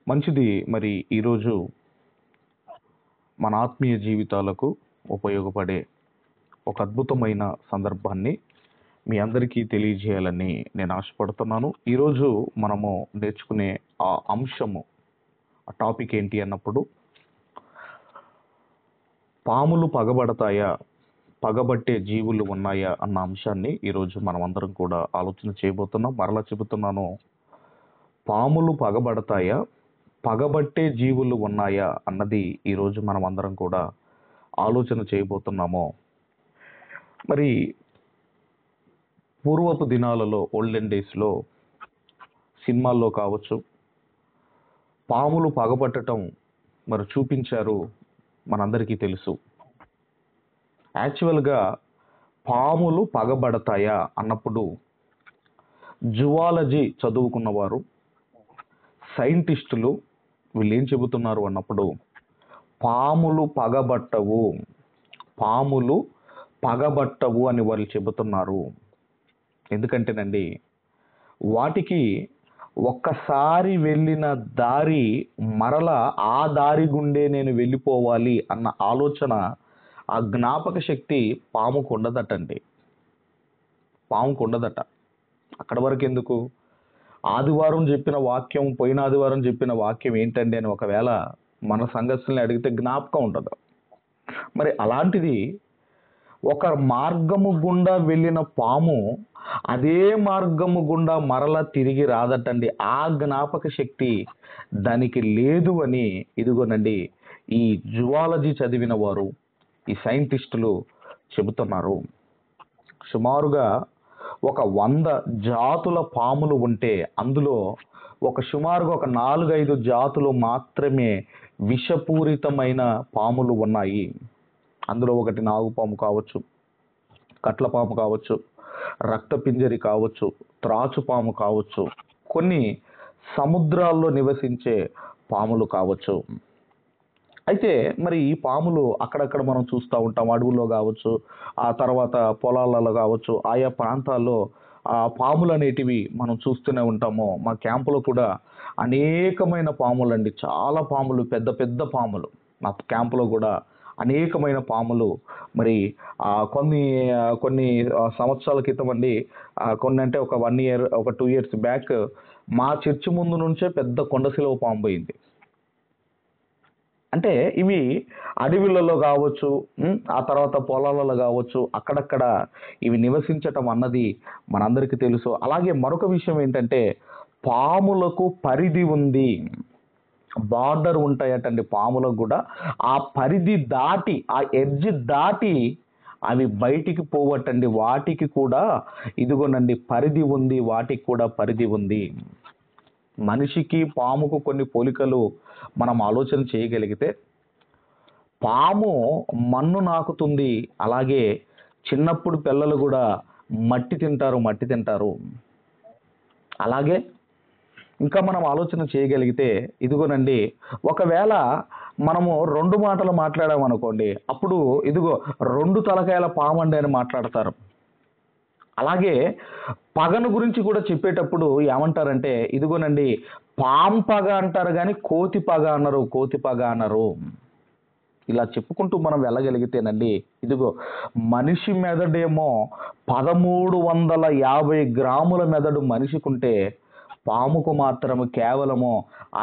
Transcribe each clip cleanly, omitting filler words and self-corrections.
మంచిది. మరి ఈరోజు మన ఆత్మీయ జీవితాలకు ఉపయోగపడే ఒక అద్భుతమైన సందర్భాన్ని మీ అందరికీ తెలియజేయాలని నేను ఆశపడుతున్నాను. ఈరోజు మనము నేర్చుకునే ఆ అంశము, ఆ టాపిక్ ఏంటి అన్నప్పుడు, పాములు పగబడతాయా, పగబట్టే జీవులు ఉన్నాయా అన్న అంశాన్ని ఈరోజు మనం అందరం కూడా ఆలోచన చేయబోతున్నాం. మరలా చెబుతున్నాను, పాములు పగబడతాయా, పగబట్టే జీవులు ఉన్నాయా అన్నది ఈరోజు మనం అందరం కూడా ఆలోచన చేయబోతున్నాము. మరి పూర్వపు దినాలలో, ఓల్డెన్ డేస్లో సినిమాల్లో కావచ్చు, పాములు పగబట్టడం మరి చూపించారు, మనందరికీ తెలుసు. యాక్చువల్గా పాములు పగబడతాయా అన్నప్పుడు జువాలజీ చదువుకున్నవారు, సైంటిస్టులు వీళ్ళు ఏం చెబుతున్నారు అన్నప్పుడు, పాములు పగబట్టవు, పాములు పగబట్టవు అని వాళ్ళు చెబుతున్నారు. ఎందుకంటేనండి, వాటికి ఒక్కసారి వెళ్ళిన దారి మరలా ఆ దారి గుండే నేను వెళ్ళిపోవాలి అన్న ఆలోచన, ఆ జ్ఞాపక శక్తి పాముకు ఉండదటండి. పాముకు ఉండదట. అక్కడ వరకు ఎందుకు? ఆదివారం చెప్పిన వాక్యం, పోయిన ఆదివారం చెప్పిన వాక్యం ఏంటండి అని ఒకవేళ మన సంఘస్థుల్ని అడిగితే జ్ఞాపకం ఉండదు. మరి అలాంటిది ఒక మార్గము గుండా వెళ్ళిన పాము అదే మార్గము గుండా మరలా తిరిగి రాదటండి. ఆ జ్ఞాపక శక్తి దానికి లేదు అని ఇదిగోనండి ఈ జువాలజీ చదివిన వారు, ఈ సైంటిస్టులు చెబుతున్నారు. సుమారుగా ఒక 100 జాతుల పాములు ఉంటే అందులో సుమారుగా ఒక 4-5 జాతులు మాత్రమే విషపూరితమైన పాములు ఉన్నాయి. అందులో ఒకటి నాగుపాము కావచ్చు, కట్లపాము కావచ్చు, రక్తపింజరి కావచ్చు, త్రాచుపాము కావచ్చు, కొన్ని సముద్రాల్లో నివసించే పాములు కావచ్చు. అయితే మరి ఈ పాములు అక్కడక్కడ మనం చూస్తూ ఉంటాం, అడవుల్లో కావచ్చు, ఆ తర్వాత పొలాలలో కావచ్చు, ఆయా ప్రాంతాల్లో ఆ పాములు అనేటివి మనం చూస్తూనే ఉంటాము. మా క్యాంపులో కూడా అనేకమైన పాములు అండి, చాలా పాములు, పెద్ద పెద్ద పాములు. మా క్యాంపులో కూడా అనేకమైన పాములు. మరి కొన్ని సంవత్సరాల క్రితం అండి, కొన్ని అంటే ఒక 1 year, ఒక 2 years బ్యాక్ మా చర్చి ముందు నుంచే పెద్ద కొండశిలువ పాము పోయింది. అంటే ఇవి అడవులలో కావచ్చు, ఆ తర్వాత పొలాలలో కావచ్చు, అక్కడక్కడ ఇవి నివసించటం అన్నది మనందరికీ తెలుసు. అలాగే మరొక విషయం ఏంటంటే, పాములకు పరిధి ఉంది, బార్డర్ ఉంటాయటండి పాములకు కూడా. ఆ పరిధి దాటి, ఆ ఎడ్జ్ దాటి అవి బయటికి పోవటండి. వాటికి కూడా ఇదిగోనండి పరిధి ఉంది, వాటికి కూడా పరిధి ఉంది. మనిషికి పాముకు కొన్ని పోలికలు మనం ఆలోచన చేయగలిగితే, పాము మన్ను నాకుతుంది, అలాగే చిన్నప్పుడు పిల్లలు కూడా మట్టి తింటారు. అలాగే ఇంకా మనం ఆలోచన చేయగలిగితే, ఇదిగోనండి ఒకవేళ మనము 2 మాటలు మాట్లాడామనుకోండి, అప్పుడు ఇదిగో 2 తలకాయల పాము అండి అని మాట్లాడతారు. అలాగే పగను గురించి కూడా చెప్పేటప్పుడు ఏమంటారంటే, ఇదిగోనండి పాము పగ అంటారు కానీ కోతి పగ అనరు. ఇలా చెప్పుకుంటూ మనం వెళ్ళగలిగితేనండి, ఇదిగో మనిషి మెదడేమో 1350 గ్రాముల మెదడు మనిషికుంటే, పాముకు మాత్రము కేవలము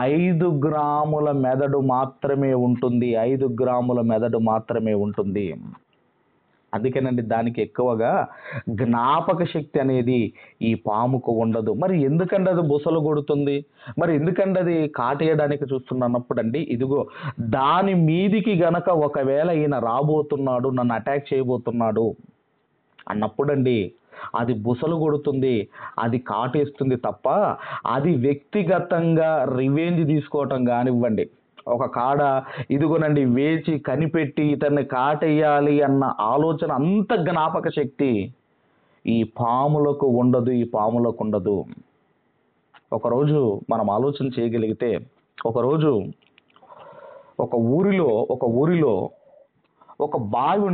5 గ్రాముల మెదడు మాత్రమే ఉంటుంది. 5 గ్రాముల మెదడు మాత్రమే ఉంటుంది. అందుకేనండి దానికి ఎక్కువగా జ్ఞాపక శక్తి అనేది ఈ పాముకు ఉండదు. మరి ఎందుకండి అది బుసలు కొడుతుంది, మరి ఎందుకండి అది కాటేయడానికి చూస్తున్నప్పుడు అండి, ఇదిగో దాని మీదికి గనక ఒకవేళ ఈయన రాబోతున్నాడు, నన్ను అటాక్ చేయబోతున్నాడు అన్నప్పుడండి అది బుసలు కొడుతుంది, అది కాటేస్తుంది తప్ప అది వ్యక్తిగతంగా రివెంజ్ తీసుకోవటం కానివ్వండి, ఒక కాడ ఇదిగోనండి వేచి కనిపెట్టి ఇతన్ని కాటేయాలి అన్న ఆలోచన, అంత జ్ఞాపక శక్తి ఈ పాములకు ఉండదు. ఒకరోజు మనం ఆలోచన చేయగలిగితే, ఒకరోజు ఒక ఊరిలో ఒక బావి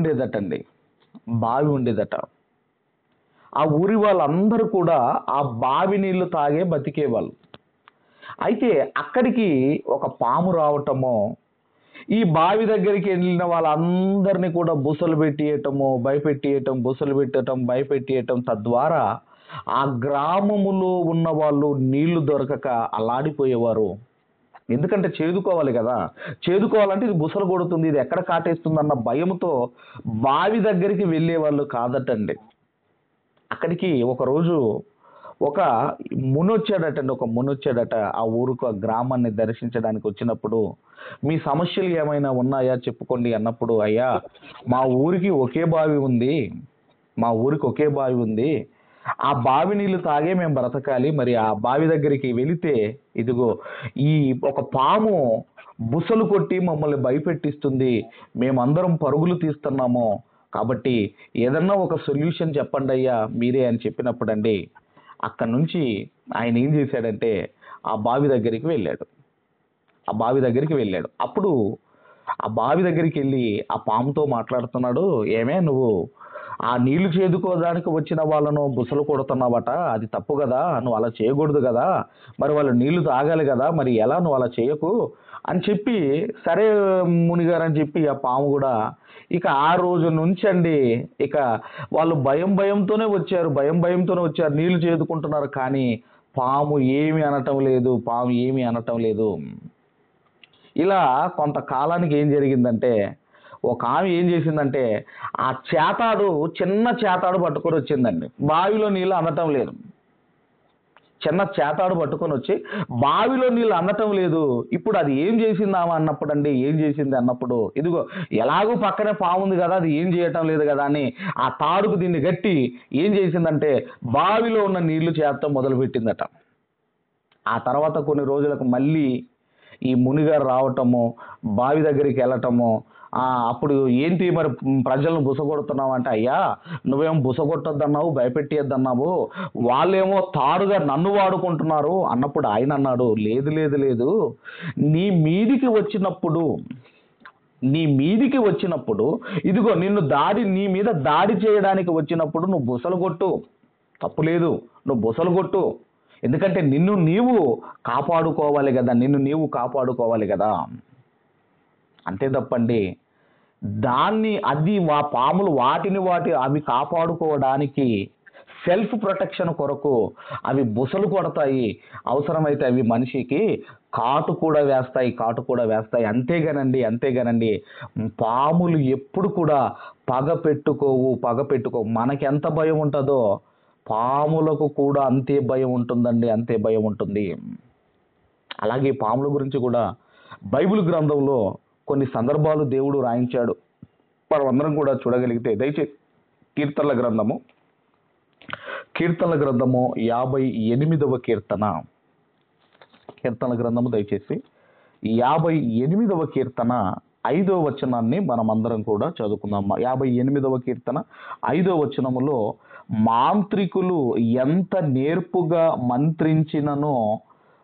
ఉండేదట. ఆ ఊరి వాళ్ళందరూ కూడా ఆ బావి నీళ్లు తాగే బతికేవాళ్ళు. అయితే అక్కడికి ఒక పాము రావటము, ఈ బావి దగ్గరికి వెళ్ళిన వాళ్ళందరినీ కూడా బుసలు పెట్టియటము, భయపెట్టియటం, బుసలు పెట్టటం, భయపెట్టియటం, తద్వారా ఆ గ్రామములో ఉన్న వాళ్ళు నీళ్లు దొరకక అల్లాడిపోయేవారు. ఎందుకంటే చేదుకోవాలి కదా, చేదుకోవాలంటే ఇది బుసలు కొడుతుంది, ఇది ఎక్కడ కాటేస్తుంది అన్న భయంతో బావి దగ్గరికి వెళ్ళేవాళ్ళు కాదటండి. అక్కడికి ఒకరోజు ఒక ఒక ముని వచ్చాడట ఆ ఊరుకు, ఆ గ్రామాన్ని దర్శించడానికి వచ్చినప్పుడు, మీ సమస్యలు ఏమైనా ఉన్నాయా చెప్పుకోండి అన్నప్పుడు, అయ్యా మా ఊరికి ఒకే బావి ఉంది, మా ఊరికి ఒకే బావి ఉంది, ఆ బావి నీళ్లు తాగే మేము బ్రతకాలి, మరి ఆ బావి దగ్గరికి వెళితే ఇదిగో ఈ ఒక పాము బుసలు కొట్టి మమ్మల్ని భయపెట్టిస్తుంది, మేమందరం పరుగులు తీస్తున్నాము, కాబట్టి ఏదన్నా ఒక సొల్యూషన్ చెప్పండి అయ్యా మీరే అని చెప్పినప్పుడండి, అక్కడి నుంచి ఆయన ఏం చేశాడంటే ఆ బావి దగ్గరికి వెళ్ళాడు. ఆ బావి దగ్గరికి వెళ్ళాడు. అప్పుడు ఆ బావి దగ్గరికి వెళ్ళి ఆ పాముతో మాట్లాడుతున్నాడు. ఏమే నువ్వు ఆ నీళ్లు చేదుకోవడానికి వచ్చిన వాళ్ళను బుసలు కొడుతున్నావట, అది తప్పు కదా, నువ్వు అలా చేయకూడదు కదా, మరి వాళ్ళు నీళ్లు తాగాలి కదా, మరి ఎలా నువ్వు అలా చేయకు అని చెప్పి, సరే మునిగారు అని చెప్పి ఆ పాము కూడా ఇక ఆ రోజు నుంచి అండి, ఇక వాళ్ళు భయంతోనే వచ్చారు, నీళ్లు చేదుకుంటున్నారు, కానీ పాము ఏమి అనటం లేదు, పాము ఏమి అనటం లేదు. ఇలా కొంతకాలానికి ఏం జరిగిందంటే, ఒక ఆమె ఏం చేసిందంటే ఆ చేతాడు, చిన్న చేతాడు పట్టుకొని వచ్చిందండి, బావిలో నీళ్ళు అందటం లేదు. చిన్న చేతాడు పట్టుకొని వచ్చి బావిలో నీళ్ళు అందటం లేదు. ఇప్పుడు అది ఏం చేసిందామా అన్నప్పుడు అండి, ఏం చేసింది అన్నప్పుడు, ఇదిగో ఎలాగో పక్కనే పాము ఉంది కదా, అది ఏం చేయటం లేదు కదా అని ఆ తాడుకు దీన్ని గట్టి ఏం చేసిందంటే బావిలో ఉన్న నీళ్లు చేరటం మొదలుపెట్టిందట. ఆ తర్వాత కొన్ని రోజులకు మళ్ళీ ఈ మునిగారు రావటము, బావి దగ్గరికి వెళ్ళటము, అప్పుడు ఏంటి మరి ప్రజలను బుసగొడుతున్నావు అంటే, అయ్యా నువ్వేమో బుసగొట్టొద్దన్నావు, భయపెట్టేద్దన్నావు, వాళ్ళేమో తాడుగా నన్ను వాడుకుంటున్నారు అన్నప్పుడు ఆయన అన్నాడు, లేదు లేదు లేదు, నీ మీదికి వచ్చినప్పుడు నీ మీదికి వచ్చినప్పుడు ఇదిగో నీ మీద దాడి చేయడానికి వచ్చినప్పుడు నువ్వు బుసలు కొట్టు, తప్పు లేదు, నువ్వు బుసలు కొట్టు, ఎందుకంటే నిన్ను నీవు కాపాడుకోవాలి కదా, అంతే తప్పండి. పాములు అవి కాపాడుకోవడానికి సెల్ఫ్ ప్రొటెక్షన్ కొరకు అవి బుసలు కొడతాయి, అవసరమైతే అవి మనిషికి కాటు కూడా వేస్తాయి. అంతేగానండి పాములు ఎప్పుడు కూడా పగ పెట్టుకోవు. మనకి ఎంత భయం ఉంటుందో పాములకు కూడా అంతే భయం ఉంటుందండి, అంతే భయం ఉంటుంది. అలాగే పాముల గురించి కూడా బైబిల్ గ్రంథంలో కొన్ని సందర్భాలు దేవుడు రాయించాడు, మనం అందరం కూడా చూడగలిగితే దయచేసి కీర్తనల గ్రంథము 58వ కీర్తన దయచేసి 58వ కీర్తన 5వ వచనాన్ని మనం అందరం కూడా చదువుకుందాం. 58వ కీర్తన 5వ వచనములో, మాంత్రికులు ఎంత నేర్పుగా మంత్రించిననో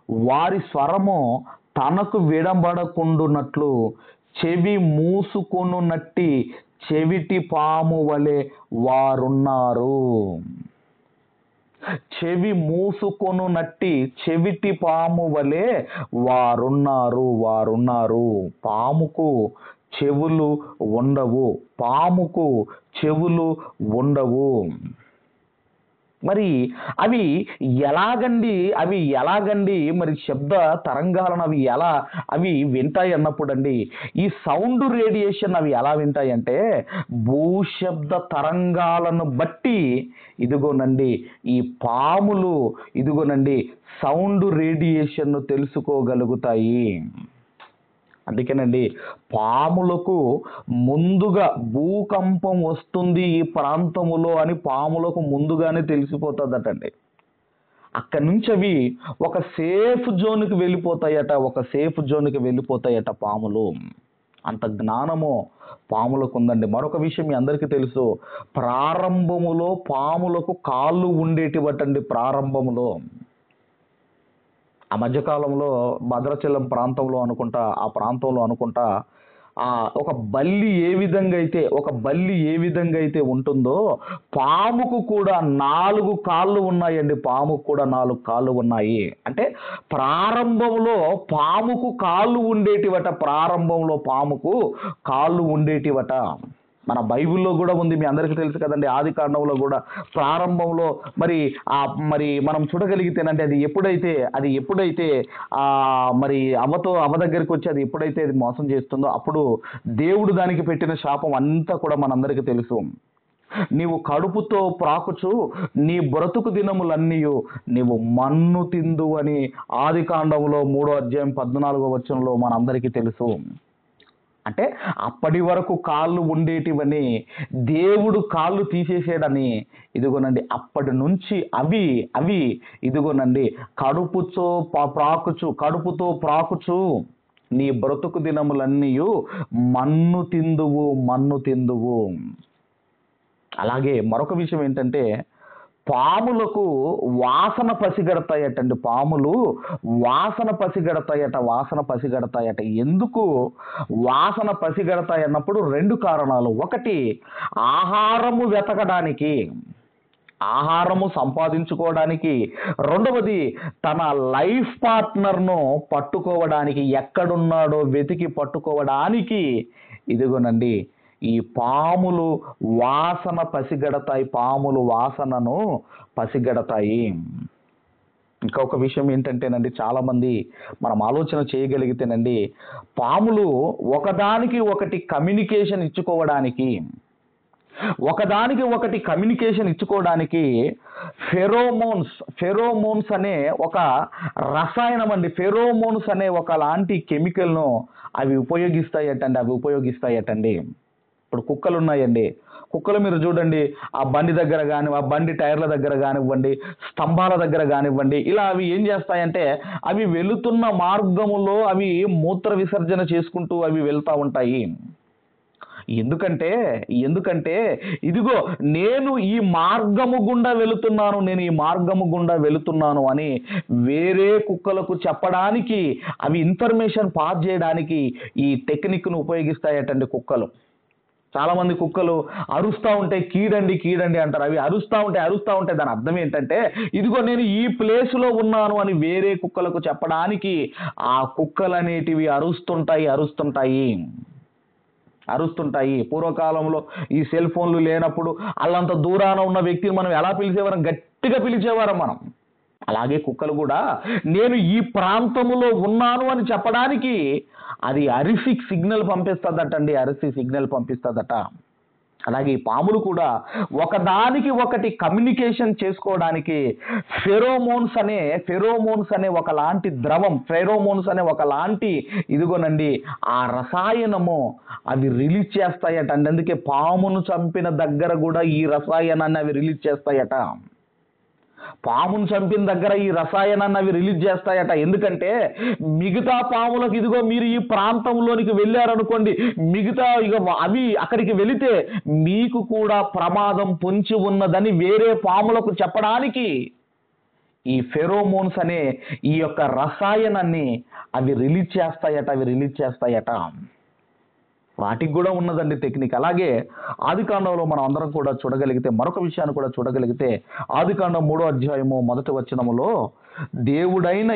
వారి స్వరము తనకు విడబడకుండునట్లు చెవి మూసుకొనున్నట్టి చెవిటి పాము వలె వారున్నారు. చెవి మూసుకొనున్నట్టి చెవిటి పాము వలె వారున్నారు. పాముకు చెవులు ఉండవు. మరి అవి ఎలాగండి మరి శబ్ద తరంగాలను అవి వింటాయి అన్నప్పుడు అండి, ఈ సౌండ్ రేడియేషన్ అవి ఎలా వింటాయి అంటే భూశబ్ద తరంగాలను బట్టి ఇదిగోనండి ఈ పాములు సౌండ్ రేడియేషన్ తెలుసుకోగలుగుతాయి. అందుకేనండి పాములకు ముందుగా భూకంపం వస్తుంది ఈ ప్రాంతములో అని పాములకు ముందుగానే తెలిసిపోతుందటండి. అక్కడి నుంచి అవి ఒక సేఫ్ జోన్కి వెళ్ళిపోతాయట పాములు. అంత జ్ఞానము పాములకు ఉందండి. మరొక విషయం మీ అందరికీ తెలుసు, ప్రారంభములో పాములకు కాళ్ళు ఉండేటివటండి. ప్రారంభములో ఆ మధ్యకాలంలో భద్రాచలం ప్రాంతంలో అనుకుంటా ఒక బల్లి ఏ విధంగా అయితే ఉంటుందో పాముకు కూడా 4 కాళ్ళు ఉన్నాయండి. పాముకు కూడా 4 కాళ్ళు ఉన్నాయి. అంటే ప్రారంభంలో పాముకు కాళ్ళు ఉండేటివట. మన బైబిల్లో కూడా ఉంది, మీ అందరికీ తెలుసు కదండి. ఆది కాండంలో కూడా ప్రారంభంలో మరి మనం చూడగలిగితేనంటే అది ఎప్పుడైతే మరి అవ్వ దగ్గరికి వచ్చి అది ఎప్పుడైతే అది మోసం చేస్తుందో అప్పుడు దేవుడు దానికి పెట్టిన శాపం అంతా కూడా మనందరికీ తెలుసు. నీవు కడుపుతో ప్రాకుచు నీ బ్రతుకు దినములన్నీ నీవు మన్ను తిందు అని ఆది కాండంలో 3వ అధ్యాయం 14వ వచనంలో మనందరికీ తెలుసు. అంటే అప్పటి వరకు కాళ్ళు ఉండేటివని దేవుడు కాళ్ళు తీసేసాడని ఇదిగోనండి అప్పటి నుంచి అవి ఇదిగోనండి కడుపుతో ప్రాకుచు నీ బ్రతుకు దినములన్నీ మన్ను తిందువు. అలాగే మరొక విషయం ఏంటంటే పాములకు వాసన పసిగడతాయటండి. పాములు వాసన పసిగడతాయట. ఎందుకు వాసన పసిగడతాయి అన్నప్పుడు 2 కారణాలు. ఒకటి, ఆహారము వెతకడానికి, ఆహారము సంపాదించుకోవడానికి. రెండవది, తన లైఫ్ పార్ట్నర్ను పట్టుకోవడానికి, ఎక్కడున్నాడో వెతికి పట్టుకోవడానికి ఇదిగోనండి ఈ పాములు వాసన పసిగడతాయి. పాములు వాసనను పసిగడతాయి. ఇంకొక విషయం ఏంటంటేనండి, చాలామంది మనం ఆలోచన చేయగలిగితేనండి పాములు ఒకదానికి ఒకటి కమ్యూనికేషన్ ఇచ్చుకోవడానికి ఫెరోమోన్స్ అనే ఒక రసాయనం అండి, ఫెరోమోన్స్ అనే ఒక లాంటి కెమికల్ను అవి ఉపయోగిస్తాయటండి. ఇప్పుడు కుక్కలు ఉన్నాయండి. కుక్కలు మీరు చూడండి, ఆ బండి దగ్గర ఆ బండి టైర్ల దగ్గర కానివ్వండి, స్తంభాల దగ్గర కానివ్వండి, ఇలా అవి ఏం చేస్తాయంటే అవి వెళుతున్న మార్గములో అవి మూత్ర విసర్జన చేసుకుంటూ అవి వెళ్తూ ఉంటాయి. ఎందుకంటే ఇదిగో నేను ఈ మార్గము గుండా వెళుతున్నాను అని వేరే కుక్కలకు చెప్పడానికి, అవి ఇన్ఫర్మేషన్ పాస్ చేయడానికి ఈ టెక్నిక్ను ఉపయోగిస్తాయటండి కుక్కలు. చాలా మంది కుక్కలు అరుస్తూ ఉంటే కీడండి అంటారు. అవి అరుస్తూ ఉంటే దాని అర్థం ఏంటంటే ఇదిగో నేను ఈ ప్లేస్లో ఉన్నాను అని వేరే కుక్కలకు చెప్పడానికి ఆ కుక్కలు అనేటివి అరుస్తుంటాయి. పూర్వకాలంలో ఈ సెల్ ఫోన్లు లేనప్పుడు అల్లంత దూరాన ఉన్న వ్యక్తిని మనం ఎలా పిలిచేవారం? గట్టిగా పిలిచేవారం మనం. అలాగే కుక్కలు కూడా నేను ఈ ప్రాంతములో ఉన్నాను అని చెప్పడానికి అది అరిసి సిగ్నల్ పంపిస్తుందట. అలాగే ఈ పాములు కూడా ఒకదానికి ఒకటి కమ్యూనికేషన్ చేసుకోవడానికి ఫెరోమోన్స్ అనే ఒకలాంటి ద్రవం, ఇదిగోనండి ఆ రసాయనము అవి రిలీజ్ చేస్తాయట. అందుకే పామును చంపిన దగ్గర కూడా ఈ రసాయనాన్ని అవి రిలీజ్ చేస్తాయట. పామును చంపిన దగ్గర ఈ రసాయనాన్ని అవి రిలీజ్ చేస్తాయట. ఎందుకంటే మిగతా పాములకు ఇదిగో మీరు ఈ ప్రాంతంలోనికి వెళ్ళారనుకోండి, మిగతా అవి అక్కడికి వెళితే మీకు కూడా ప్రమాదం పొంచి ఉన్నదని వేరే పాములకు చెప్పడానికి ఈ ఫెరోమోన్స్ అనే ఈ యొక్క రసాయనాన్ని అవి రిలీజ్ చేస్తాయట. వాటికి కూడా ఉన్నదండి టెక్నిక్. అలాగే ఆదికాండంలో మనం అందరం కూడా చూడగలిగితే, మరొక విషయాన్ని కూడా చూడగలిగితే, ఆదికాండం 3వ అధ్యాయము 1వ వచనములో దేవుడైన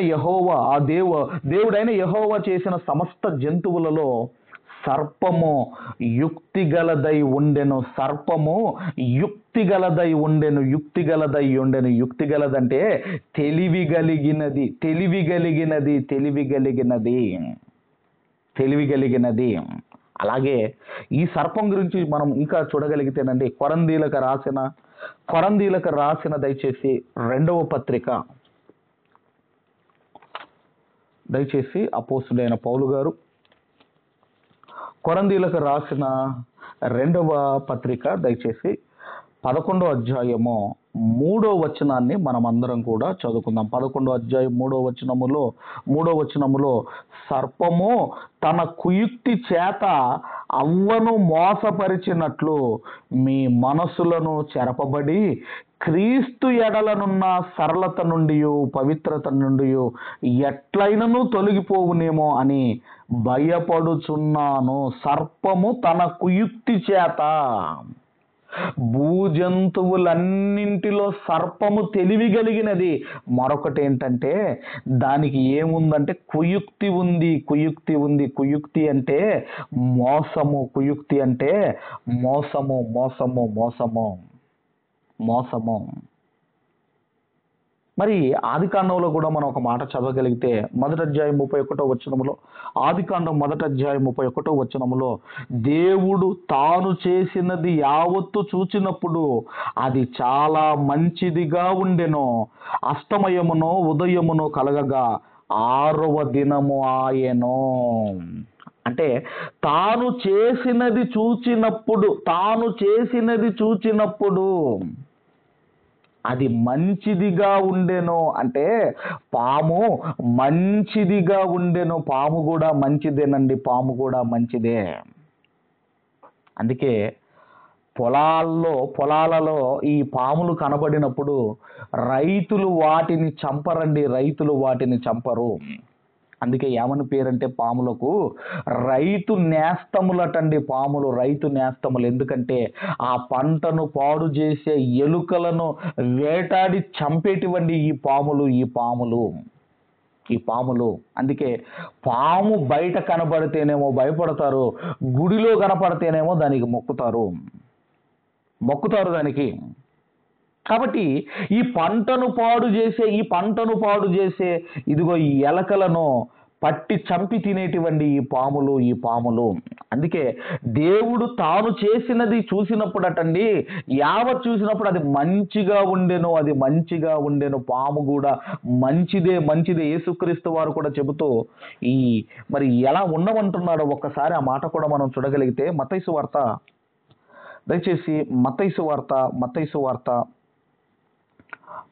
యెహోవా చేసిన సమస్త జంతువులలో సర్పము యుక్తిగలదై ఉండెను. యుక్తిగలదంటే తెలివిగలిగినది. అలాగే ఈ సర్పం గురించి మనం ఇంకా చూడగలిగితేనండి, కొరందీలకు రాసిన దయచేసి 2వ పత్రిక, దయచేసి అపోస్తుడైన పౌలు గారు కొరందీలకు రాసిన 2వ పత్రిక దయచేసి 11వ అధ్యాయము 3వ వచనాన్ని మనం అందరం కూడా చదువుకుందాం. 11వ అధ్యాయం 3వ వచనములో సర్పము తన కుయుక్తి చేత అవ్వను మోసపరిచినట్లు మీ మనసులను చెరపబడి క్రీస్తు ఎడలనున్న సరళత నుండి పవిత్రత నుండి ఎట్లయినను తొలగిపోవునేమో అని భయపడుచున్నాను. సర్పము తన కుయుక్తి చేత, భూజంతువులన్నింటిలో సర్పము తెలివి కలిగినది. మరొకటి ఏంటంటే దానికి ఏముందంటే కుయుక్తి ఉంది. కుయుక్తి ఉంది. కుయుక్తి అంటే మోసము. కుయుక్తి అంటే మోసము, మోసము, మోసము, మోసము. మరి ఆదికాండంలో కూడా మనం ఒక మాట చదవగలిగితే మొదటి అధ్యాయం 31వ వచనములో, ఆదికాండం మొదటి అధ్యాయం 31వ వచనములో, దేవుడు తాను చేసినది యావత్తు చూచినప్పుడు అది చాలా మంచిదిగా ఉండెను. అస్తమయమునో ఉదయమునో కలగగా 6వ దినము ఆయెను. అంటే తాను చేసినది చూచినప్పుడు అది మంచిదిగా ఉండెను. అంటే పాము మంచిదిగా ఉండెను. పాము కూడా మంచిదేనండి. పాము కూడా మంచిదే. అందుకే పొలాలలో ఈ పాములు కనబడినప్పుడు రైతులు వాటిని చంపరండి. రైతులు వాటిని చంపరు. అందుకే ఏమని పేరంటే పాములకు రైతు నేస్తములటండి. పాములు రైతు నేస్తములు. ఎందుకంటే ఆ పంటను పాడు చేసే ఎలుకలను వేటాడి చంపేటివండి ఈ పాములు. అందుకే పాము బయట కనబడితేనేమో భయపడతారు, గుడిలో కనపడితేనేమో దానికి మొక్కుతారు దానికి. కాబట్టి ఈ పంటను పాడు చేసే ఇదిగో ఈ ఎలకలను పట్టి చంపి తినేటివండి ఈ పాములు. అందుకే దేవుడు తాను చేసినది చూసినప్పుడు అటండి, యావత్ చూసినప్పుడు అది మంచిగా ఉండెను. పాము కూడా మంచిదే. యేసుక్రీస్తు వారు కూడా చెబుతూ మరి ఎలా ఉండమంటున్నాడో ఒక్కసారి ఆ మాట కూడా మనం చూడగలిగితే మత్తయి సువార్త, దయచేసి మత్తయి సువార్త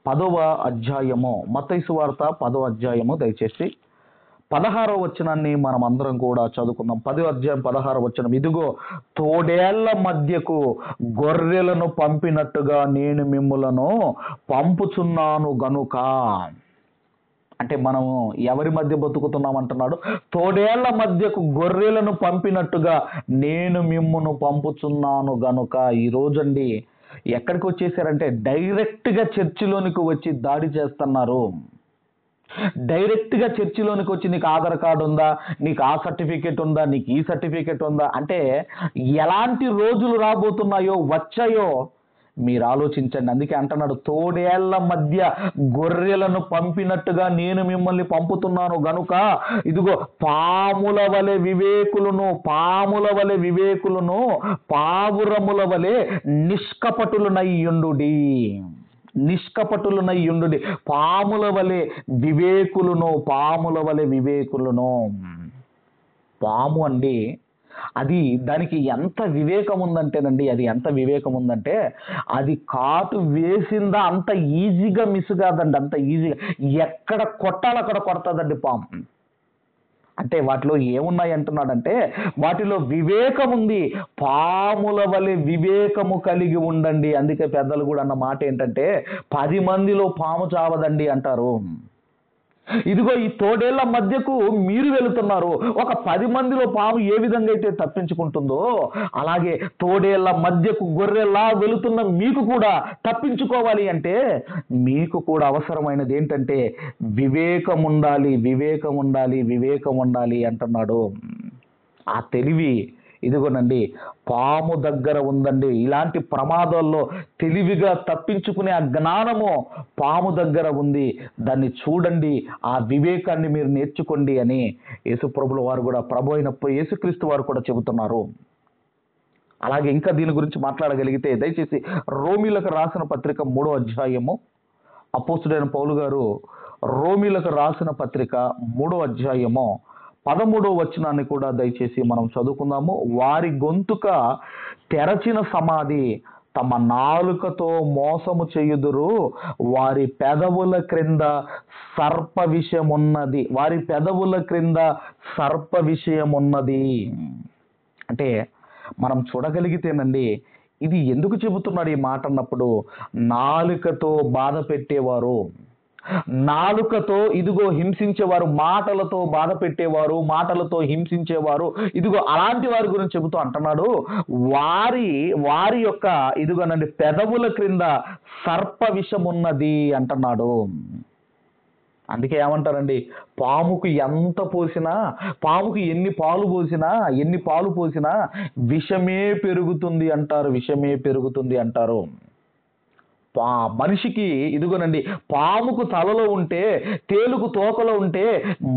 10వ అధ్యాయము, మత్తయి సువార్త 10వ అధ్యాయము, దయచేసి 16వ వచనాన్ని మనం అందరం కూడా చదువుకుందాం. 10వ అధ్యాయం 16వ వచనం, ఇదిగో తోడేళ్ల మధ్యకు గొర్రెలను పంపినట్టుగా నేను మిమ్ములను పంపుచున్నాను గనుక. అంటే మనము ఎవరి మధ్య బతుకుతున్నాం అంటున్నాడు? తోడేళ్ల మధ్యకు గొర్రెలను పంపినట్టుగా నేను మిమ్మును పంపుచున్నాను గనుక. ఈ రోజండి ఎక్కడికి వచ్చేసారంటే డైరెక్ట్గా చర్చిలోనికి వచ్చి దాడి చేస్తున్నారు. డైరెక్ట్గా చర్చిలోనికి వచ్చి నీకు ఆధార్ కార్డు ఉందా, నీకు ఆ సర్టిఫికేట్ ఉందా, నీకు ఈ సర్టిఫికేట్ ఉందా అంటే ఎలాంటి రోజులు వచ్చాయో మీరు ఆలోచించండి. అందుకే అంటున్నాడు, తోడేళ్ల మధ్య గొర్రెలను పంపినట్టుగా నేను మిమ్మల్ని పంపుతున్నాను గనుక ఇదిగో పాముల వలె వివేకులను, పావురముల వలె నిష్కపటులనయ్యుండుడి. పాముల వలె వివేకులను. పాము అండి, అది దానికి ఎంత వివేకం ఉందంటే అది కాటు వేసిందా అంత ఈజీగా మిస్ కాదండి. అంత ఈజీగా ఎక్కడ కొట్టాలో అక్కడ కొడతాదండి పాము. అంటే వాటిలో ఏమున్నాయి అంటున్నాడంటే వాటిలో వివేకం ఉంది. పాముల వలె వివేకము కలిగి ఉండండి. అందుకే పెద్దలు కూడా అన్న మాట ఏంటంటే 10 మందిలో పాము చావదండి అంటారు. ఇదిగో ఈ తోడేళ్ల మధ్యకు మీరు వెళుతున్నారు. ఒక 10 మందిలో పాము ఏ విధంగా అయితే తప్పించుకుంటుందో అలాగే తోడేళ్ల మధ్యకు గొర్రెలా వెళుతున్న మీకు కూడా తప్పించుకోవాలి అంటే మీకు కూడా అవసరమైనది ఏంటంటే వివేకం ఉండాలి అంటున్నాడు. ఆ తెలివి ఇదిగోనండి పాము దగ్గర ఉందండి. ఇలాంటి ప్రమాదాల్లో తెలివిగా తప్పించుకునే ఆ జ్ఞానము పాము దగ్గర ఉంది. దాన్ని చూడండి, ఆ వివేకాన్ని మీరు నేర్చుకోండి అని యేసుప్రభుల వారు కూడా, ప్రభు అయిన యేసుక్రీస్తు వారు కూడా చెబుతున్నారు. అలాగే ఇంకా దీని గురించి మాట్లాడగలిగితే దయచేసి రోమీలకు రాసిన పత్రిక 3వ అధ్యాయము, అపోస్తుడైన పౌలు గారు రోమీలకు రాసిన పత్రిక 3వ అధ్యాయము 13వ వచనాన్ని కూడా దయచేసి మనం చదువుకుందాము. వారి గొంతుక తెరచిన సమాధి, తమ నాలుకతో మోసము చేయుదురు, వారి పెదవుల క్రింద సర్ప విషయమున్నది. అంటే మనం చూడగలిగితేనండి ఇది ఎందుకు చెబుతున్నాడు ఈ మాట అన్నప్పుడు, నాలుకతో బాధ పెట్టేవారు, నాలుకతో ఇదిగో హింసించేవారు, మాటలతో బాధ పెట్టేవారు, మాటలతో హింసించేవారు, ఇదిగో అలాంటి వారి గురించి చెబుతూ అంటున్నాడు, వారి వారి యొక్క ఇదిగోనండి పెదవుల క్రింద సర్ప విషం ఉన్నది అంటున్నాడు. అందుకే ఏమంటారండి, పాముకు ఎంత పోసినా, పాముకి ఎన్ని పాలు పోసినా విషమే పెరుగుతుంది అంటారు, విషమే పెరుగుతుంది అంటారు. మనిషికి ఇదిగోనండి పాముకు తలలో ఉంటే, తేలుకు తోకలో ఉంటే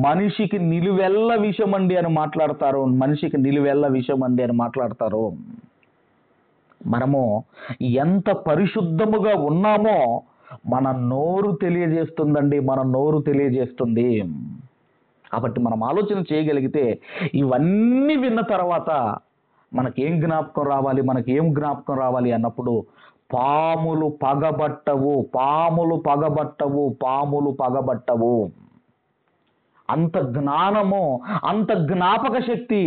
మనిషికి నిలువెల్ల విషం అండి అని మాట్లాడతారు, మనిషికి నిలువెల్ల విషం అండి అని మాట్లాడతారు. మనము ఎంత పరిశుద్ధముగా ఉన్నామో మన నోరు తెలియజేస్తుందండి, మన నోరు తెలియజేస్తుంది. కాబట్టి మనం ఆలోచన చేయగలిగితే ఇవన్నీ విన్న తర్వాత మనకేం జ్ఞాపకం రావాలి అన్నప్పుడు పాములు పగబట్టవు, పాములు పగబట్టవు, పాములు పగబట్టవు. అంత జ్ఞానము, అంత జ్ఞాపక శక్తి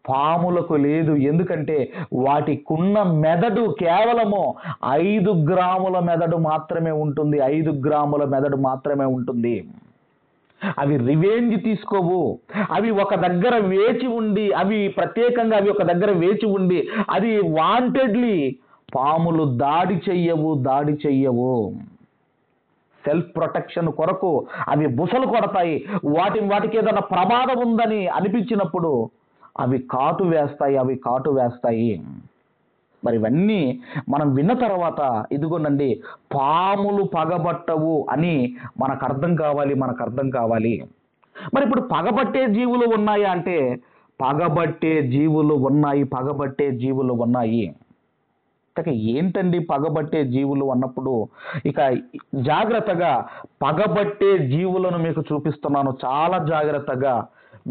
పాములకు లేదు. ఎందుకంటే వాటికున్న మెదడు కేవలము 5 గ్రాముల మెదడు మాత్రమే ఉంటుంది, 5 గ్రాముల మెదడు మాత్రమే ఉంటుంది. అవి రివెంజ్ తీసుకోవు, అవి ఒక దగ్గర వేచి ఉండి, ఒక దగ్గర వేచి ఉండి అది వాంటెడ్లీ పాములు దాడి చెయ్యవు. సెల్ఫ్ ప్రొటెక్షన్ కొరకు అవి బుసలు కొడతాయి. వాటికి ఏదైనా ప్రమాదం ఉందని అనిపించినప్పుడు అవి కాటు వేస్తాయి. మరి ఇవన్నీ మనం విన్న తర్వాత ఇదిగోనండి పాములు పగబట్టవు అని మనకు అర్థం కావాలి. మరి ఇప్పుడు పగబట్టే జీవులు ఉన్నాయా అంటే పగబట్టే జీవులు ఉన్నాయి. ఇక ఏంటండి పగబట్టే జీవులు అన్నప్పుడు ఇక జాగ్రత్తగా పగబట్టే జీవులను మీకు చూపిస్తున్నాను. చాలా జాగ్రత్తగా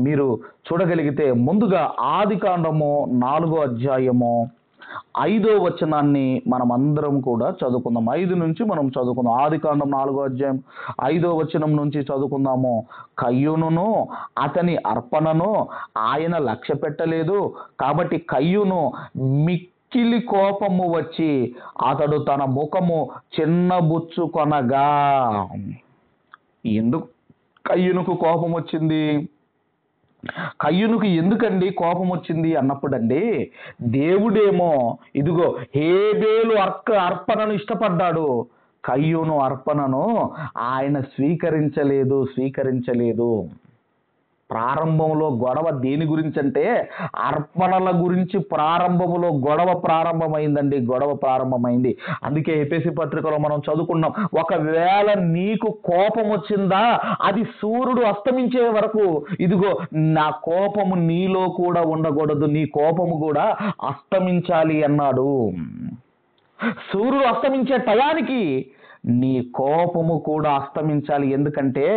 మీరు చూడగలిగితే ముందుగా ఆదికాండము 4వ అధ్యాయము 5వ వచనాన్ని మనం అందరం కూడా చదువుకుందాం. 5 నుంచి మనం చదువుకుందాం. ఆదికాండం 4వ అధ్యాయం 5వ వచనం నుంచి చదువుకుందాము. కయ్యూనును అతని అర్పణను ఆయన లక్ష్య పెట్టలేదు కాబట్టి కయ్యూను మిక్కిలి కోపము వచ్చి అతడు తన ముఖము చిన్నబుచ్చుకొనగా. ఎందుకు కయ్యూనుకు కోపం వచ్చింది? కయ్యూనుకు ఎందుకండి కోపం వచ్చింది అన్నప్పుడండి, దేవుడేమో ఇదిగో హేబేలు అర్పణను ఇష్టపడ్డాడు, కయ్యూను అర్పణను ఆయన స్వీకరించలేదు. ప్రారంభంలో గొడవ దేని గురించి అంటే అర్పణల గురించి ప్రారంభంలో గొడవ ప్రారంభమైంది. అందుకే ఎఫెసీ పత్రికలో మనం చదువుకున్నాం, ఒకవేళ నీకు కోపం వచ్చిందా అది సూర్యుడు అస్తమించే వరకు ఇదిగో నా కోపము నీలో కూడా ఉండకూడదు, నీ కోపము కూడా అస్తమించాలి అన్నాడు. సూర్యుడు అస్తమించే టయానికి నీ కోపము కూడా అస్తమించాలి. ఎందుకంటే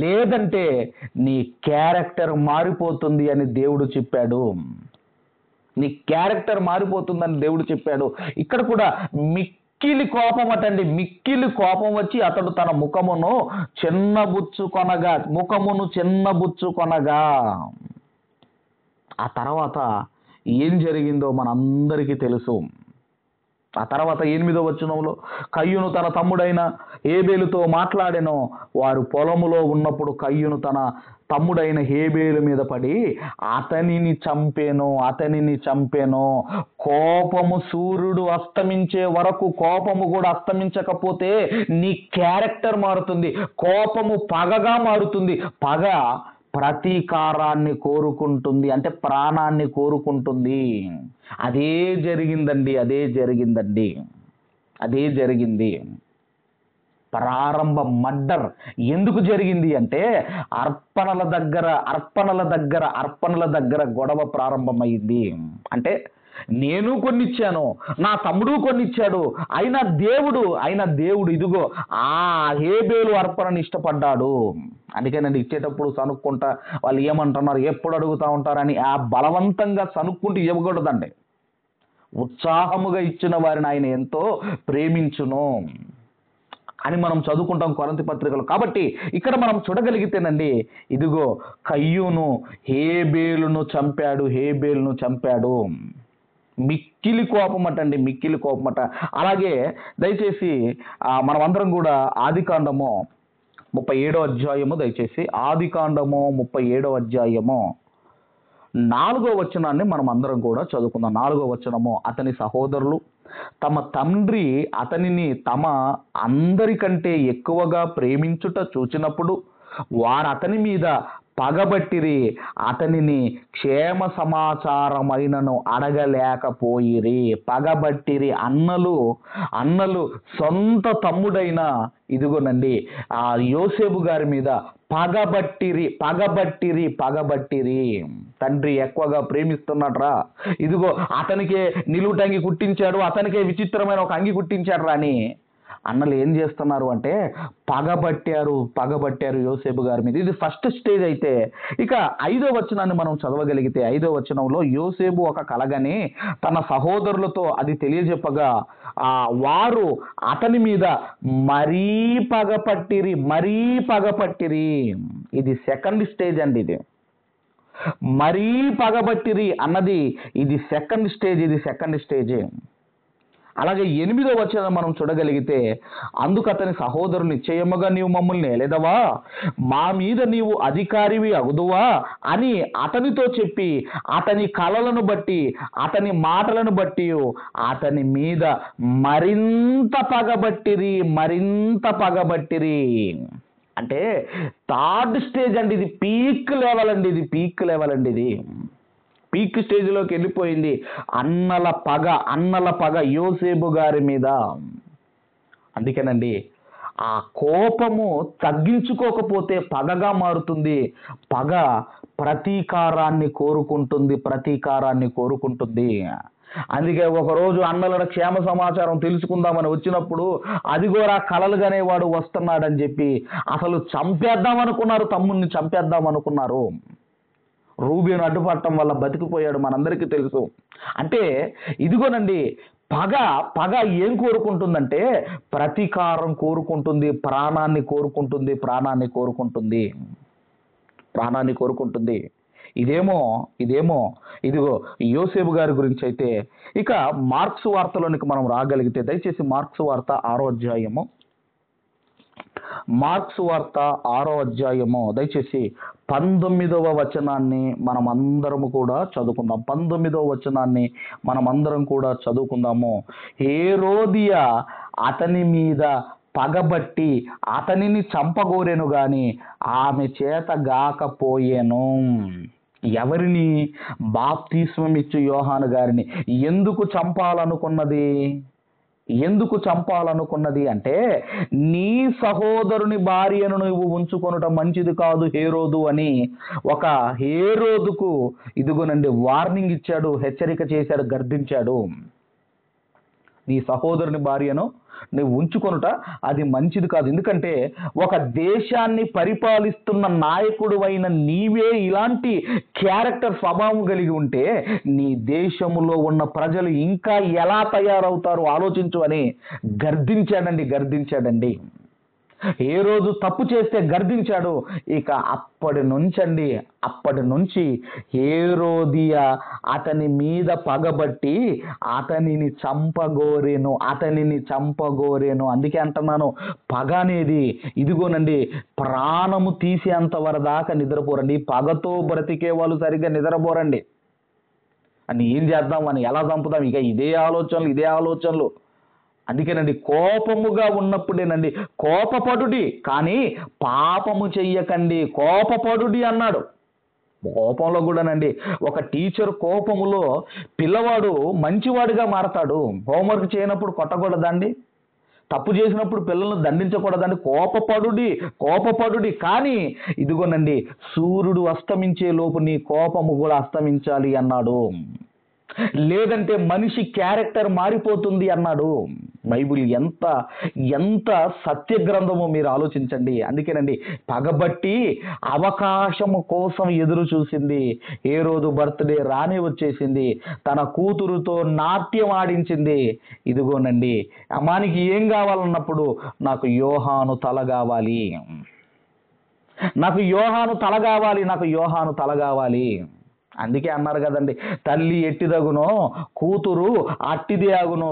లేదంటే నీ క్యారెక్టర్ మారిపోతుంది అని దేవుడు చెప్పాడు. ఇక్కడ కూడా మిక్కిలి కోపం వచ్చి అతడు తన ముఖమును చిన్నబుచ్చుకొనగా. ఆ తర్వాత ఏం జరిగిందో మనందరికీ తెలుసు. ఆ తర్వాత 8వ వచనంలో కయ్యూను తన తమ్ముడైన హేబేలుతో మాట్లాడెను. వారు పొలములో ఉన్నప్పుడు కయ్యూను తన తమ్ముడైన హేబేలు మీద పడి అతనిని చంపెను. కోపము సూర్యుడు అస్తమించే వరకు, కోపము కూడా అస్తమించకపోతే నీ క్యారెక్టర్ మారుతుంది. కోపము పగగా మారుతుంది. పగ ప్రతీకారాన్ని కోరుకుంటుంది, అంటే ప్రాణాన్ని కోరుకుంటుంది. అదే జరిగింది. ప్రారంభ మర్డర్ ఎందుకు జరిగింది అంటే అర్పణల దగ్గర గొడవ ప్రారంభమైంది. అంటే నేను కొన్నిచ్చాను, నా తమ్ముడు కొన్నిచ్చాడు, అయినా దేవుడు ఇదిగో ఆ హేబేలు అర్పణను ఇష్టపడ్డాడు. అందుకేనండి ఇచ్చేటప్పుడు సనుక్కుంటా వాళ్ళు ఏమంటున్నారు, ఎప్పుడు అడుగుతూ ఉంటారని ఆ బలవంతంగా సనుక్కుంటూ ఇవ్వకూడదండి. ఉత్సాహముగా ఇచ్చిన వారిని ఆయన ఎంతో ప్రేమించును అని మనం చదువుకుంటాం కొరింథీ పత్రికలో. కాబట్టి ఇక్కడ మనం చూడగలిగితేనండి ఇదిగో కయ్యూను హేబేలును చంపాడు. మిక్కిలి కోపమట. అలాగే దయచేసి మనం అందరం కూడా ఆదికాండము 37వ అధ్యాయము దయచేసి ఆదికాండము 37వ అధ్యాయము 4వ వచనాన్ని మనం అందరం కూడా చదువుకుందాం. 4వ వచనము, అతని సహోదరులు తమ తండ్రి అతనిని తమ అందరికంటే ఎక్కువగా ప్రేమించుట చూచినప్పుడు వారు అతని మీద పగబట్టిరి, అతనిని క్షేమ సమాచారమైనను అడగలేకపోయిరి. పగబట్టిరి, అన్నలు సొంత తమ్ముడైన ఇదిగోనండి ఆ యోసేపు గారి మీద పగబట్టిరి. తండ్రి ఎక్కువగా ప్రేమిస్తున్నట్రా, ఇదిగో అతనికే నిలువుటంగి కుట్టించాడు, అతనికే విచిత్రమైన ఒక అంగి కుట్టించాడు రా అని అన్నలు ఏం చేస్తున్నారు అంటే పగబట్టారు యోసేపు గారి మీద. ఇది ఫస్ట్ స్టేజ్. అయితే ఇక 5వ వచనాన్ని మనం చదవగలిగితే 5వ వచనంలో యోసేపు ఒక కలగని తన సహోదరులతో అది తెలియజెప్పగా వారు అతని మీద మరీ పగపట్టిరి. ఇది సెకండ్ స్టేజ్ అండి. ఇది మరీ పగబట్టిరి అన్నది ఇది సెకండ్ స్టేజ్. అలాగే 8వ వచనం మనం చూడగలిగితే, అందుకు అతని సహోదరులు నిశ్చయముగా నీవు మమ్మల్ని ఏలెదవా, మా మీద నీవు అధికారివి అగుదువా అని అతనితో చెప్పి అతని కలలను బట్టి అతని మాటలను బట్టి అతని మీద మరింత పగబట్టిరి. అంటే థర్డ్ స్టేజ్ అండి. ఇది పీక్ లెవెల్ అండి. ఇది పీక్ స్టేజ్లోకి వెళ్ళిపోయింది. అన్నల పగ యోసేపు గారి మీద. అందుకేనండి ఆ కోపము తగ్గించుకోకపోతే పగగా మారుతుంది. పగ ప్రతీకారాన్ని కోరుకుంటుంది. అందుకే ఒకరోజు అన్నల క్షేమ సమాచారం తెలుసుకుందామని వచ్చినప్పుడు అదిగోరా కలలు గనేవాడు వస్తున్నాడని చెప్పి అసలు తమ్ముడిని చంపేద్దాం అనుకున్నారు. రూబేను అడ్డుపడటం వల్ల బతికిపోయాడు, మనందరికీ తెలుసు. అంటే ఇదిగోనండి పగ ఏం కోరుకుంటుందంటే ప్రతీకారం కోరుకుంటుంది, ప్రాణాన్ని కోరుకుంటుంది. ఇదేమో ఇదిగో యోసేపు గారి గురించి. అయితే ఇక మార్క్స్ వార్తలోనికి మనం రాగలిగితే దయచేసి మార్క్స్ వార్త 6వ అధ్యాయము దయచేసి 19వ వచనాన్ని మనం అందరము కూడా చదువుకుందాం. 19వ వచనాన్ని మనం అందరం కూడా చదువుకుందాము. హేరోదియ అతని మీద పగబట్టి అతనిని చంపగోరెను గాని ఆమె చేత గాకపోయెను. ఎవరిని? బాప్తిస్మం ఇచ్చు యోహాను గారిని. ఎందుకు చంపాలనుకున్నది అంటే, నీ సహోదరుని భార్యను నువ్వు ఉంచుకొనుట మంచిది కాదు హేరోదు అని ఒక హేరోదుకు ఇదిగోనండి వార్నింగ్ ఇచ్చాడు, హెచ్చరిక చేశాడు, గర్దించాడు. నీ సహోదరుని భార్యను నువ్వు ఉంచుకొనుట అది మంచిది కాదు. ఎందుకంటే ఒక దేశాన్ని పరిపాలిస్తున్న నాయకుడు అయిన నీవే ఇలాంటి క్యారెక్టర్ స్వభావం కలిగి ఉంటే నీ దేశంలో ఉన్న ప్రజలు ఇంకా ఎలా తయారవుతారు ఆలోచించు అని గర్దించాడండి. ఏ రోజు తప్పు చేస్తే గర్దించాడు. ఇక అప్పటి నుంచి హేరోదియ అతని మీద పగబట్టి అతనిని చంపగోరెను. అందుకే అంటున్నాను, పగ అనేది ఇదిగోనండి ప్రాణము తీసేంత వరదాకా నిద్రపోరండి. పగతో బ్రతికే వాళ్ళు సరిగ్గా నిద్రపోరండి. అని ఏం చేద్దాం, అని ఎలా చంపుదాం, ఇక ఇదే ఆలోచనలు. అందుకేనండి కోపముగా ఉన్నప్పుడేనండి కోపపడుడి, కానీ పాపము చెయ్యకండి. కోపపడుడి అన్నాడు. కోపంలో కూడానండి ఒక టీచర్ కోపములో పిల్లవాడు మంచివాడిగా మారతాడు. హోంవర్క్ చేయనప్పుడు కొట్టకూడదండి, తప్పు చేసినప్పుడు పిల్లలను దండించకూడదండి. కోపపడుడి. కానీ ఇదిగోనండి సూర్యుడు అస్తమించే లోపు నీ కోపము కూడా అస్తమించాలి అన్నాడు. లేదంటే మనిషి క్యారెక్టర్ మారిపోతుంది అన్నాడు. బైబిల్ ఎంత సత్య గ్రంథమో మీరు ఆలోచించండి. అందుకేనండి పగబట్టి అవకాశము కోసం ఎదురు చూసింది. ఏ రోజు బర్త్డే రానే వచ్చేసింది, తన కూతురుతో నాట్యం ఆడించింది. ఇదిగోనండి అమ్మానికి ఏం కావాలన్నప్పుడు నాకు యోహాను తల కావాలి. అందుకే అన్నారు కదండి, తల్లి ఎట్టిదగునో కూతురు అట్టిదే అగును.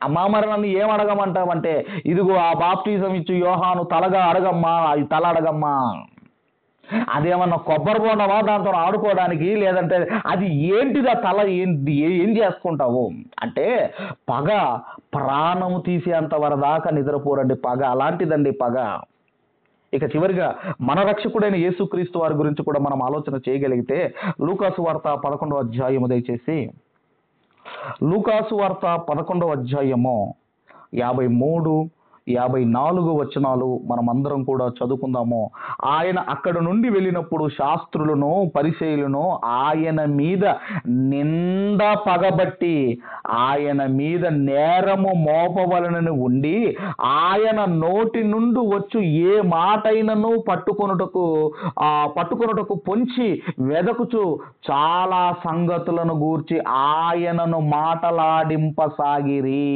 అమ్మా మరి నన్ను ఏం అడగమంటావంటే, ఇదిగో ఆ బాప్టిజం ఇచ్చి యోహాను తలగా అడగమ్మా, అది తల అడగమ్మా. అదేమన్నా కొబ్బరి బోండమా దాంతో ఆడుకోవడానికి, లేదంటే అది ఏంటిది ఆ తల, ఏంటి ఏం చేసుకుంటావు అంటే, పగ ప్రాణము తీసేంత వరదాకా నిద్రపోరండి. పగ అలాంటిదండి పగ. ఇక చివరిగా మన రక్షకుడైన యేసుక్రీస్తు వారి గురించి కూడా మనం ఆలోచన చేయగలిగితే, లూకాసు వార్త 11వ అధ్యాయము దయచేసి, లూకాసు వార్త 11వ అధ్యాయము 53, 54 వచనాలు మనం అందరం కూడా చదువుకుందాము. ఆయన అక్కడ నుండి వెళ్ళినప్పుడు శాస్త్రులను పరిసయ్యులను ఆయన మీద నింద పగబట్టి ఆయన మీద నేరము మోపవలనని ఉండి, ఆయన నోటి నుండి వచ్చు ఏ మాటైనను పట్టుకొనుటకు పొంచి వెదకుచు చాలా సంగతులను గూర్చి ఆయనను మాటలాడింపసాగిరి.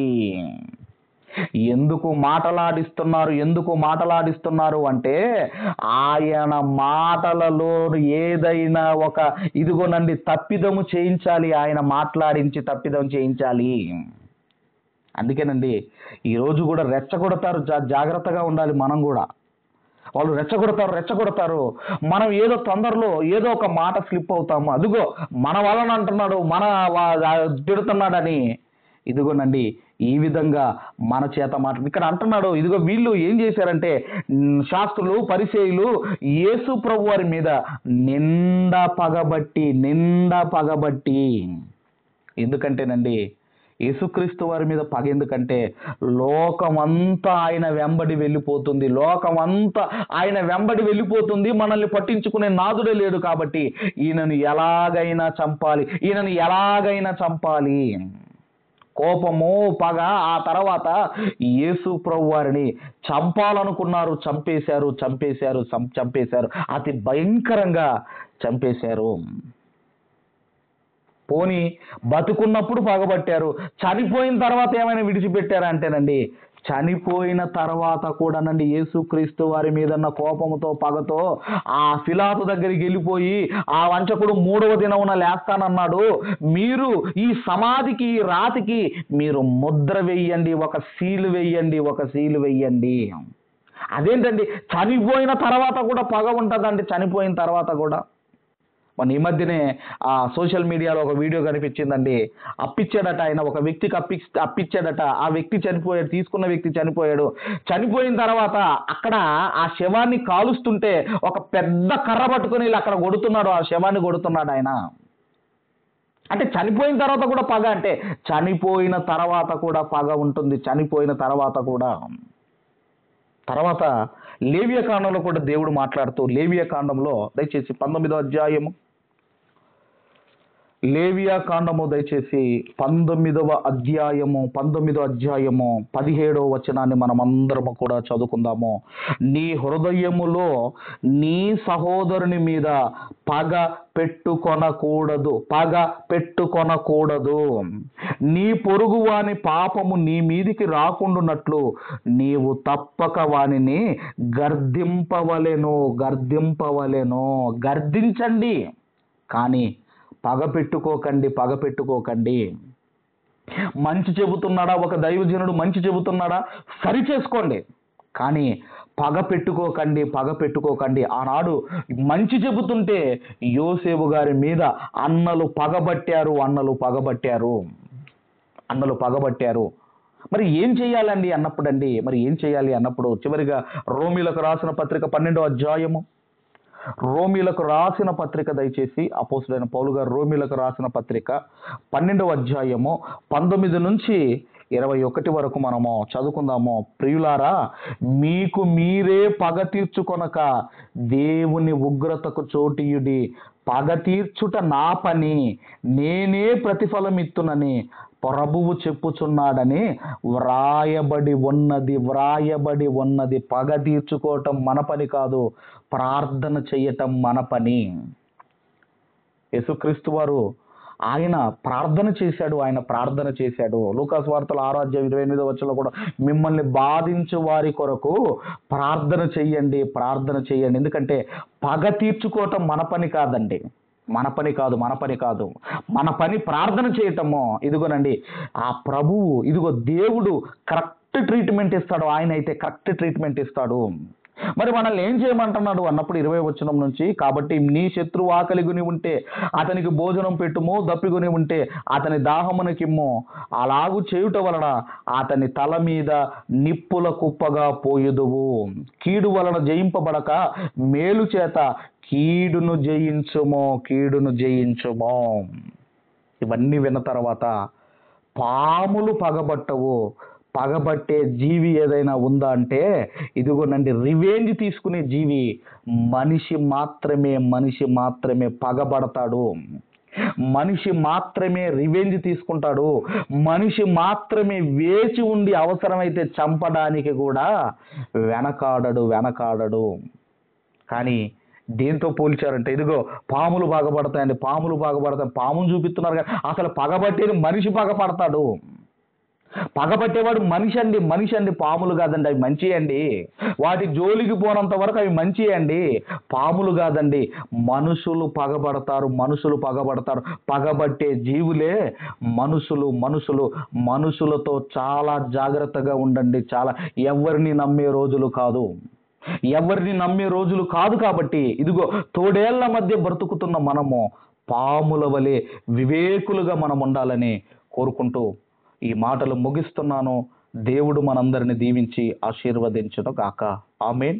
ఎందుకు మాటలాడిస్తున్నారు అంటే, ఆయన మాటలలో ఏదైనా ఒక ఇదిగోనండి తప్పిదము చేయించాలి, ఆయన మాట్లాడించి తప్పిదం చేయించాలి. అందుకేనండి ఈరోజు కూడా రెచ్చగొడతారు, జాగ్రత్తగా ఉండాలి మనం కూడా. వాళ్ళు రెచ్చగొడతారు. మనం ఏదో తొందరలో ఏదో ఒక మాట స్లిప్ అవుతాము, అదిగో మన వాళ్ళని అంటున్నాడు, తిడుతున్నాడని. ఇదిగోనండి ఈ విధంగా మన చేత ఇక్కడ అంటున్నాడు. ఇదిగో వీళ్ళు ఏం చేశారంటే, శాస్త్రులు పరిసయ్యులు యేసు ప్రభు వారి మీద నింద పగబట్టి. ఎందుకంటేనండి యేసుక్రీస్తు వారి మీద పగ ఎందుకంటే, లోకమంతా ఆయన వెంబడి వెళ్ళిపోతుంది. మనల్ని పట్టించుకునే నాదుడే లేడు కాబట్టి ఈయనను ఎలాగైనా చంపాలి. కోపము, పగ, ఆ తర్వాత యేసు ప్రభు వారిని చంపాలనుకున్నారు. చంపేశారు. అతి భయంకరంగా చంపేశారు. పోనీ బతుకున్నప్పుడు పగబట్టారు, చనిపోయిన తర్వాత ఏమైనా విడిచిపెట్టారా అంటేనండి, చనిపోయిన తర్వాత కూడానండి యేసుక్రీస్తు వారి మీదన్న కోపముతో, పగతో ఆ పిలాతు దగ్గరికి వెళ్ళిపోయి, ఆ వంచకుడు 3వ దినమున లేస్తానన్నాడు, మీరు ఈ సమాధికి, ఈ రాతికి మీరు ముద్ర వెయ్యండి, ఒక సీలు వెయ్యండి. అదేంటండి, చనిపోయిన తర్వాత కూడా పగ ఉంటుందండి. చనిపోయిన తర్వాత కూడా మన ఈ మధ్యనే ఆ సోషల్ మీడియాలో ఒక వీడియో కనిపించిందండి. అప్పిచ్చాడట ఆయన, ఒక వ్యక్తికి అప్పిచ్చాడట. ఆ వ్యక్తి చనిపోయాడు, తీసుకున్న వ్యక్తి చనిపోయాడు. చనిపోయిన తర్వాత అక్కడ ఆ శవాన్ని కాలుస్తుంటే ఒక పెద్ద కర్ర పట్టుకుని అక్కడ కొడుతున్నాడు, ఆ శవాన్ని కొడుతున్నాడు ఆయన. అంటే చనిపోయిన తర్వాత కూడా పగ, అంటే చనిపోయిన తర్వాత కూడా పగ ఉంటుంది. తర్వాత లేవియా కాండంలో కూడా దేవుడు మాట్లాడుతూ, లేవియా కాండంలో దయచేసి 19వ అధ్యాయము, లేవియా కాండము దయచేసి 19వ అధ్యాయము 17వ వచనాన్ని మనం అందరము కూడా చదువుకుందాము. నీ హృదయములో నీ సహోదరుని మీద పగ పెట్టుకొనకూడదు. నీ పొరుగు వాని పాపము నీ మీదికి రాకుండానట్లు నీవు తప్పక వానిని గర్దించండి, కానీ పగ పెట్టుకోకండి. మంచి చెబుతున్నాడా, ఒక దైవజనుడు మంచి చెబుతున్నాడా, సరి చేసుకోండి, కానీ పగ పెట్టుకోకండి. ఆనాడు మంచి చెబుతుంటే యోసేపు గారి మీద అన్నలు పగబట్టారు. మరి ఏం చేయాలి అన్నప్పుడు చివరిగా రోమీలకు రాసిన పత్రిక 12వ అధ్యాయము, రోమీలకు రాసిన పత్రిక దయచేసి అపోస్తులైన పౌలు గారు రోమీలకు రాసిన పత్రిక 12వ అధ్యాయము 19 నుంచి 21 వరకు మనము చదువుకుందాము. ప్రియులారా, మీకు మీరే పగ తీర్చుకొనక దేవుని ఉగ్రతకు చోటియుడి. పగ తీర్చుట నా పని, నేనే ప్రతిఫలం ఇత్తునని ప్రభువు చెప్పుచున్నాడని వ్రాయబడి ఉన్నది. పగ తీర్చుకోవటం మన పని కాదు, ప్రార్థన చేయటం మన పని. యేసుక్రీస్తు వారు ఆయన ప్రార్థన చేశాడు. లూకాసు వార్తల 6వ అధ్యాయం 28వ వచనంలో కూడా మిమ్మల్ని బాధించు వారి కొరకు ప్రార్థన చెయ్యండి. ఎందుకంటే పగ తీర్చుకోవటం మన పని కాదండి. మన పని కాదు, మన పని ప్రార్థన చేయటము. ఇదిగోనండి, ఆ ప్రభువు, ఇదిగో దేవుడు కరెక్ట్ ట్రీట్మెంట్ ఇస్తాడు. ఆయన అయితే కరెక్ట్ ట్రీట్మెంట్ ఇస్తాడు. మరి మనల్ని ఏం చేయమంటున్నాడు అన్నప్పుడు 20వ వచనం నుంచి, కాబట్టి నీ శత్రువు ఆకలిగొని ఉంటే అతనికి భోజనం పెట్టుము, దప్పిగొని ఉంటే అతని దాహమునకిమ్ము. అలాగు చేయుట వలన అతని తల మీద నిప్పుల కుప్పగా పోయుదువు. కీడు వలన జయింపబడక మేలు చేత కీడును జయించుము. ఇవన్నీ విన్న తర్వాత, పాములు పగబట్టవు. పగబట్టే జీవి ఏదైనా ఉందా అంటే, ఇదిగోనండి, రివెంజ్ తీసుకునే జీవి మనిషి మాత్రమే పగబడతాడు. మనిషి మాత్రమే రివెంజ్ తీసుకుంటాడు. మనిషి మాత్రమే వేచి ఉండి అవసరమైతే చంపడానికి కూడా వెనకాడడు. కానీ దేంతో పోల్చారంటే, ఇదిగో పాములు పగబడతాయండి, పామును చూపిస్తున్నారు కానీ అసలు పగబట్టేది మనిషి పగపడతాడు. పగబట్టేవాడు మనిషి అండి, పాములు కాదండి. అవి మంచి అండి, వాటి జోలికి పోనంత వరకు అవి మంచి అండి, పాములు కాదండి. మనుషులు పగబడతారు. పగబట్టే జీవులే మనుషులతో చాలా జాగ్రత్తగా ఉండండి. ఎవరిని నమ్మే రోజులు కాదు. కాబట్టి ఇదిగో, తోడేళ్ల మధ్య బ్రతుకుతున్న మనము పాముల వలె వివేకులుగా మనం ఉండాలని కోరుకుంటూ ఈ మాటలు ముగిస్తున్నాను. దేవుడు మనందరిని దీవించి ఆశీర్వదించును గాక. ఆమేన్.